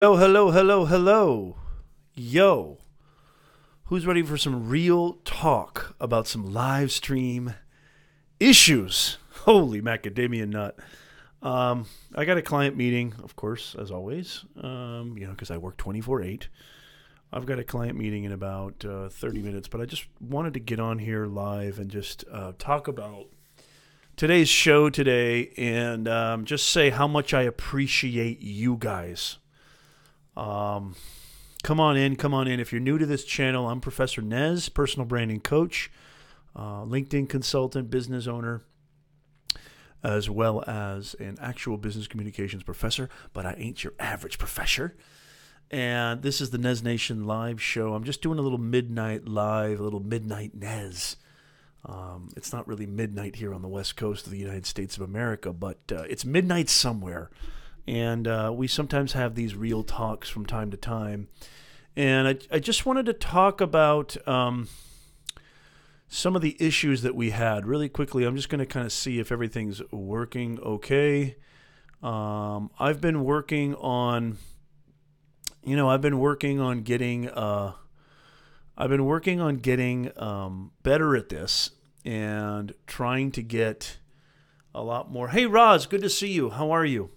Oh, hello, hello, hello. Yo, who's ready for some real talk about some live stream issues? Holy macadamia nut. I got a client meeting, of course, as always, because I work 24/8. I've got a client meeting in about 30 minutes, but I just wanted to get on here live and just talk about today's show today and just say how much I appreciate you guys. Um, Come on in, come on in. If you're new to this channel, I'm Professor Nez, personal branding coach, LinkedIn consultant, business owner, as well as an actual business communications professor, but I ain't your average professor. And this is the Nez Nation live show. I'm just doing a little midnight live, a little midnight Nez. It's not really midnight here on the west coast of the United States of America, but it's midnight somewhere. And we sometimes have these real talks from time to time. And I just wanted to talk about some of the issues that we had really quickly. I'm just going to kind of see if everything's working okay. I've been working on, getting better at this and trying to get a lot more. Hey, Roz, good to see you. How are you?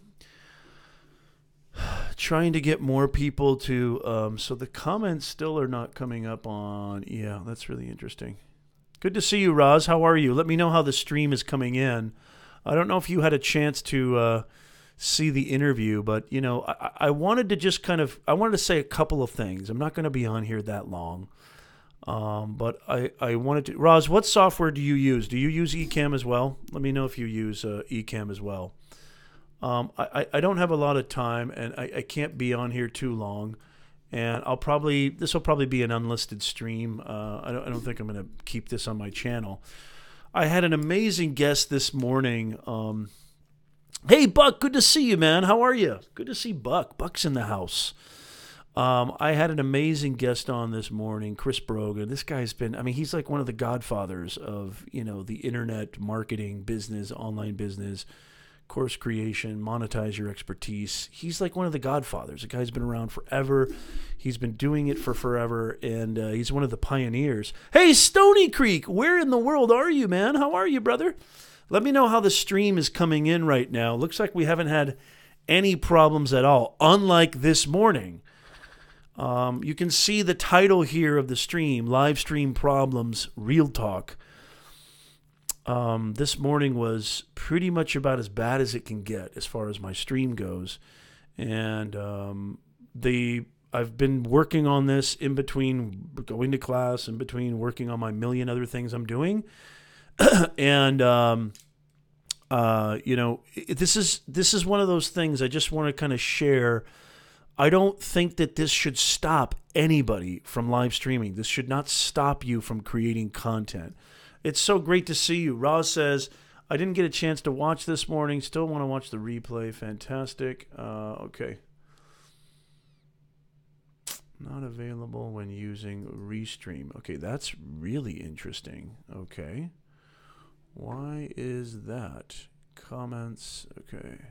Trying to get more people to, so the comments still are not coming up on, yeah, that's really interesting. Good to see you, Roz. How are you? Let me know how the stream is coming in. I don't know if you had a chance to see the interview, but, I wanted to just I wanted to say a couple of things. I'm not going to be on here that long, but I wanted to, Roz, what software do you use? Do you use Ecamm as well? Let me know if you use Ecamm as well. I don't have a lot of time, and I can't be on here too long, and this will probably be an unlisted stream. I don't think I'm going to keep this on my channel. I had an amazing guest this morning. Hey, Buck, good to see you, man. How are you? Good to see Buck. Buck's in the house. I had an amazing guest on this morning, Chris Brogan. This guy's he's like one of the godfathers of, the internet marketing business, online business, course creation, monetize your expertise. He's like one of the godfathers. The guy's been around forever. He's been doing it for forever, and he's one of the pioneers. Hey, Stony Creek, where in the world are you, man? How are you, brother? Let me know how the stream is coming in right now. Looks like we haven't had any problems at all, unlike this morning. You can see the title here of the stream, Live Stream Problems, Real Talk. This morning was pretty much about as bad as it can get as far as my stream goes. And I've been working on this in between going to class, in between working on my million other things I'm doing. And, this is one of those things I just want to kind of share. I don't think that this should stop anybody from live streaming. This should not stop you from creating content. It's so great to see you. Roz says, I didn't get a chance to watch this morning. Still want to watch the replay. Fantastic. Okay. Not available when using Restream. Okay, that's really interesting. Okay. Why is that? Comments. Okay.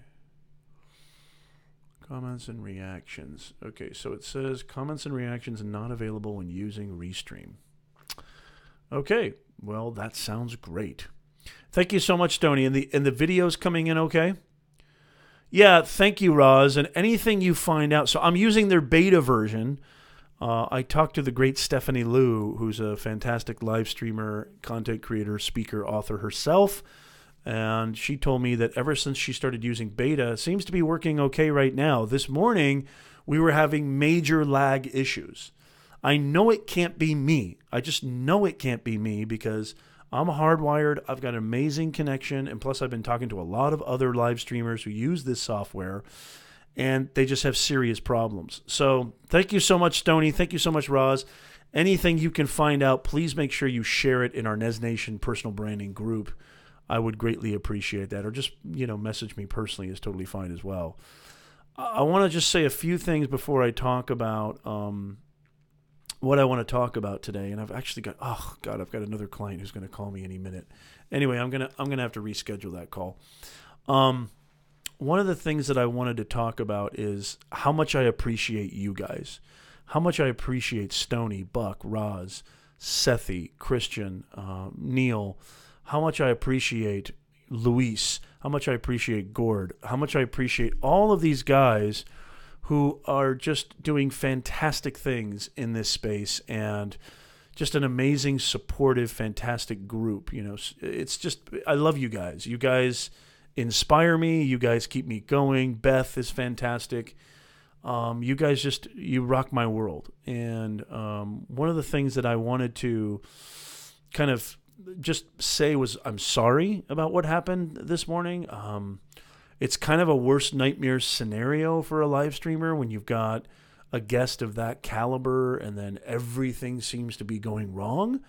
Comments and reactions. Okay, so it says comments and reactions not available when using Restream. Okay, well, that sounds great. Thank you so much, Tony. And the video's coming in okay? Yeah, thank you, Roz. And anything you find out. So I'm using their beta version. I talked to the great Stephanie Liu, who's a fantastic live streamer, content creator, speaker, author herself. And she told me that ever since she started using beta, it seems to be working okay right now. This morning, we were having major lag issues. I know it can't be me. I just know it can't be me because I'm hardwired. I've got an amazing connection. And plus, I've been talking to a lot of other live streamers who use this software, and they just have serious problems. So thank you so much, Stoney. Thank you so much, Roz. Anything you can find out, please make sure you share it in our Nez Nation personal branding group. I would greatly appreciate that. Or just, message me personally is totally fine as well. I want to just say a few things before I talk about what I want to talk about today. And I've actually got, I've got another client who's going to call me any minute. Anyway, I'm going to have to reschedule that call. one of the things that I wanted to talk about is how much I appreciate you guys, how much I appreciate Stony, Buck, Roz, Sethi, Christian, Neil, how much I appreciate Luis, how much I appreciate Gord, how much I appreciate all of these guys who are just doing fantastic things in this space, and just an amazing, supportive, fantastic group. You know, it's just, I love you guys. You guys inspire me. You guys keep me going. Beth is fantastic. You guys you rock my world. And one of the things that I wanted to kind of just say was, I'm sorry about what happened this morning. It's kind of a worst nightmare scenario for a live streamer when you've got a guest of that caliber and then everything seems to be going wrong.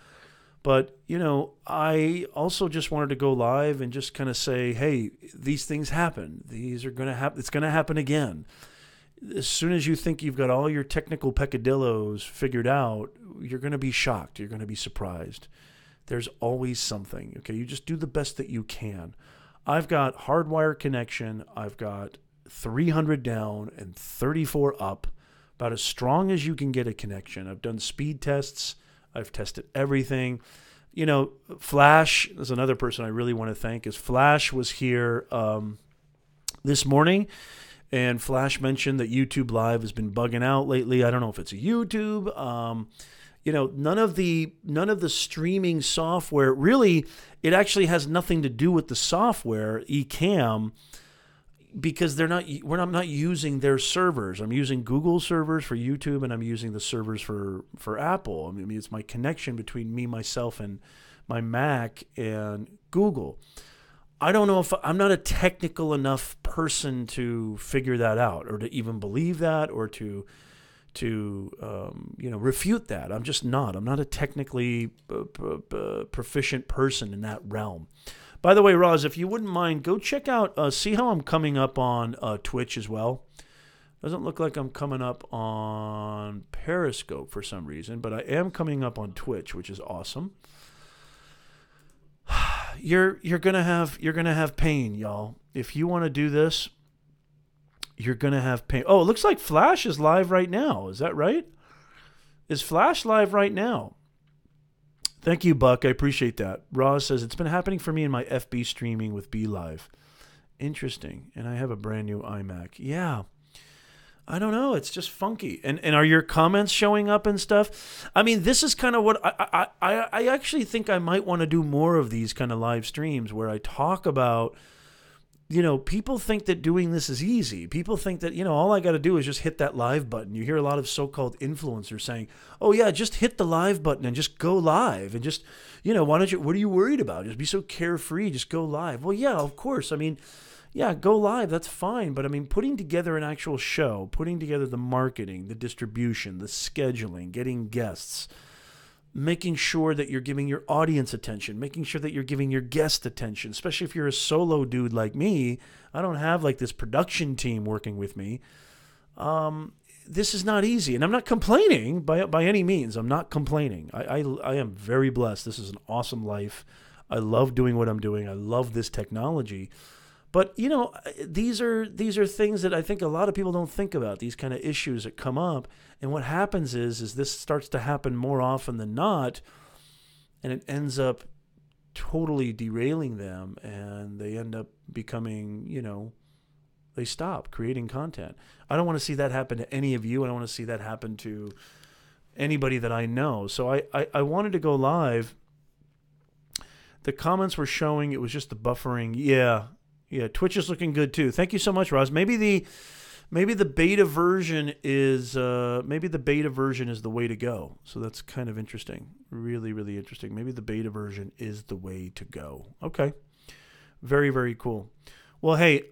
But, you know, I also just wanted to go live and just kind of say, hey, these things happen. These are going to happen. It's going to happen again. As soon as you think you've got all your technical peccadillos figured out, you're going to be shocked. You're going to be surprised. There's always something. Okay, you just do the best that you can. I've got hardwire connection. I've got 300 down and 34 up, about as strong as you can get a connection. I've done speed tests. I've tested everything. You know, Flash is another person I really want to thank. Is Flash was here this morning, and Flash mentioned that YouTube Live has been bugging out lately. I don't know if it's a YouTube. You know, none of the streaming software really. It actually has nothing to do with the software, Ecamm, because I'm not using their servers. I'm using Google servers for YouTube, and I'm using the servers for Apple. I mean, it's my connection between me, myself, and my Mac and Google. I don't know if I'm not a technical enough person to figure that out, or to even believe that, or to refute that. I'm just not. I'm not a technically proficient person in that realm. By the way, Roz, if you wouldn't mind, go check out, see how I'm coming up on Twitch as well. Doesn't look like I'm coming up on Periscope for some reason, but I am coming up on Twitch, which is awesome. You're gonna have pain, y'all. If you want to do this, you're gonna have pain. Oh, it looks like Flash is live right now. Is that right? Is Flash live right now? Thank you, Buck. I appreciate that. Roz says, it's been happening for me in my FB streaming with B Live. Interesting. And I have a brand new iMac. Yeah. I don't know. It's just funky. And are your comments showing up and stuff? I mean, this is kind of what I actually think I might want to do more of these kind of live streams where I talk about, you know, people think that doing this is easy. People think that, you know, all I got to do is just hit that live button. You hear a lot of so-called influencers saying, oh, yeah, just hit the live button and just go live. And just, you know, what are you worried about? Just be so carefree. Just go live. Well, yeah, of course. I mean, yeah, go live. That's fine. But I mean, putting together an actual show, putting together the marketing, the distribution, the scheduling, getting guests, making sure that you're giving your audience attention, making sure that you're giving your guest attention, especially if you're a solo dude like me. I don't have like this production team working with me. This is not easy. And I'm not complaining by any means. I'm not complaining. I am very blessed. This is an awesome life. I love doing what I'm doing. I love this technology. But, you know, these are things that I think a lot of people don't think about, these kind of issues that come up. And what happens is this starts to happen more often than not, and it ends up totally derailing them, and they end up becoming, you know, they stop creating content. I don't want to see that happen to any of you. I don't want to see that happen to anybody that I know. So I wanted to go live. The comments were showing it was just the buffering. Yeah, Twitch is looking good too. Thank you so much, Roz. Maybe the beta version is the way to go. So that's kind of interesting. Really, really interesting. Maybe the beta version is the way to go. Okay. Very, very cool. Well, hey,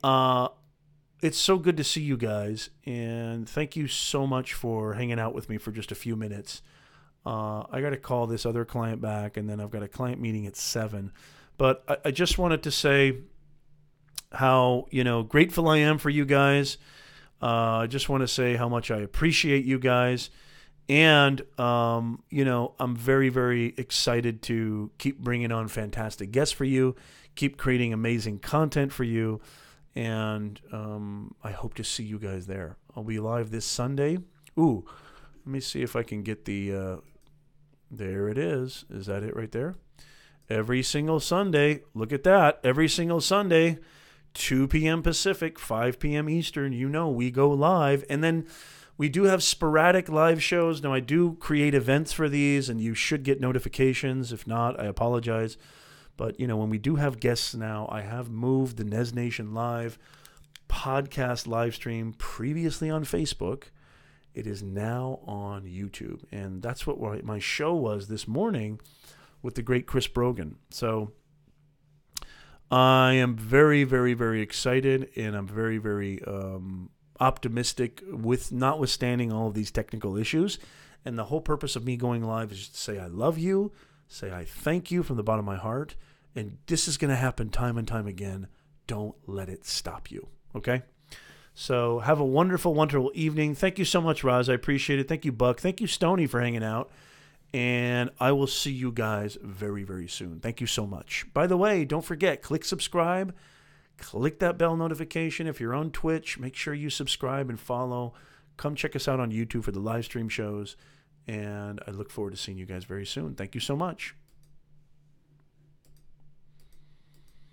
it's so good to see you guys, and thank you so much for hanging out with me for just a few minutes. I got to call this other client back, and then I've got a client meeting at 7. But I just wanted to say how, you know, grateful I am for you guys. I just want to say how much I appreciate you guys. And, you know, I'm very, very excited to keep bringing on fantastic guests for you, keep creating amazing content for you. And I hope to see you guys there. I'll be live this Sunday. Ooh, let me see if I can get the... there it is. Is that it right there? Every single Sunday. Look at that. Every single Sunday, 2 p.m. Pacific, 5 p.m. Eastern. You know, we go live. And then we do have sporadic live shows. Now, I do create events for these, and you should get notifications. If not, I apologize. But, you know, when we do have guests now, I have moved the Nez Nation Live podcast live stream previously on Facebook. It is now on YouTube. And that's what my show was this morning with the great Chris Brogan. So I am very, very, very excited, and I'm very, very optimistic with notwithstanding all of these technical issues. And the whole purpose of me going live is just to say I love you, say I thank you from the bottom of my heart, and this is going to happen time and time again. Don't let it stop you, okay? So have a wonderful, wonderful evening. Thank you so much, Roz. I appreciate it. Thank you, Buck. Thank you, Stoney, for hanging out. And I will see you guys very, very soon. Thank you so much. By the way, don't forget, click subscribe. Click that bell notification. If you're on Twitch, make sure you subscribe and follow. Come check us out on YouTube for the live stream shows. And I look forward to seeing you guys very soon. Thank you so much.